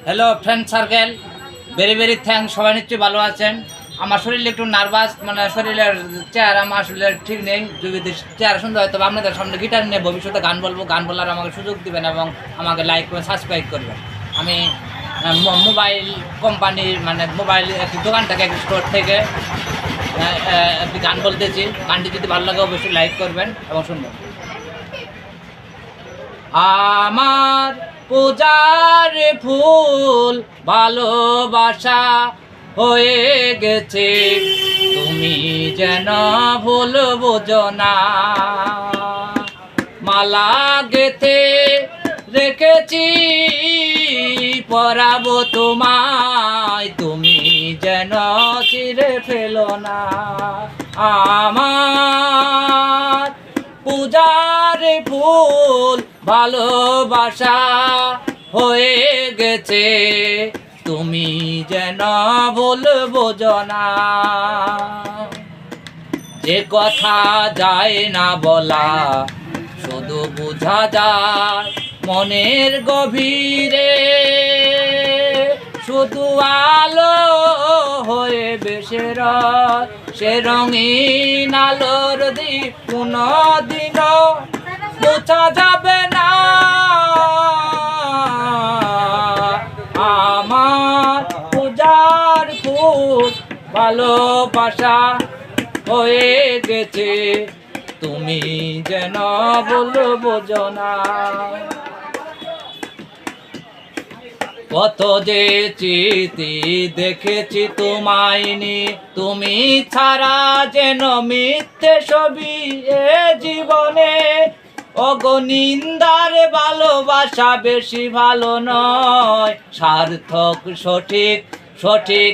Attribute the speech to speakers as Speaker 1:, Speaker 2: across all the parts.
Speaker 1: Hello friend circle, very very thank. সবাই নিশ্চয়ই ভালো আছেন। আমার শরীরে একটু নার্ভাস, মানে শরীরের চেহারা আমার আসলে ঠিক নেই। যদি চেহারা সুন্দর হয় তবে আপনাদের সামনে গিটার নিয়ে ভবিষ্যতে গান বলবো। গান বলার আমাকে সুযোগ দিবেন এবং আমাকে লাইক করে সাবস্ক্রাইব করবেন। আমি মোবাইল কোম্পানির মানে মোবাইল একটি দোকান থেকে একটি স্টোর থেকে একটি গান বলতেছি। গানটি যদি ভালো লাগে অবশ্যই লাইক করবেন এবং শুনবেন। আমার পূজার ফুল ভালোবাসা হয়ে গেছে, তুমি যেন ভুল বোঝো না। মালা গেথে রেখেছি পরাবো তোমায়, তুমি যেন ছিঁড়ে ফেলো না। আমার পূজার ফুল ভালোবাসা হয়ে গেছে, তুমি যেন ভুল বোঝো না। যে কথা যায় না বলা শুধু বোঝা যায় মনের গভীরে, শুধু আলো হয়ে বেশে রয় সে রঙিন আলোর দ্বীপ কোনদিনও বোঝা যাবে না। আমার পূজার ফুল ভালোবাসা হয়ে গেছে, তুমি যেন ভুল বোঝো না। কত যে চিঠি দেখেছি তোমায় নিয়ে, তুমি ছাড়া যেন মিথ্যে ছবি এ জীবনে। অগনিন্দার ভালোবাসা বেশি ভালো নয়, সার্থক সঠিক সঠিক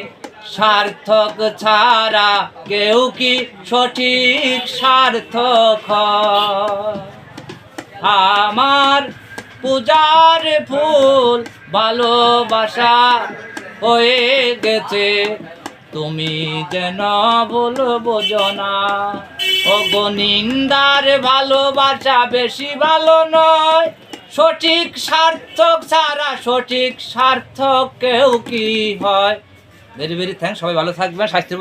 Speaker 1: সার্থক ছাড়া কেউ কি সঠিক সার্থক হয়? আমার পূজার ফুল ভালোবাসা হয়ে গেছে, তুমি যেন ভুল বোঝো না। অগনিন্দার ভালোবাসা বেশি ভালো নয়, সঠিক সার্থক ছাড়া সঠিক সার্থক কেউ কি হয়? Very very thank. সবাই ভালো থাকবেন, স্বাস্থ্যের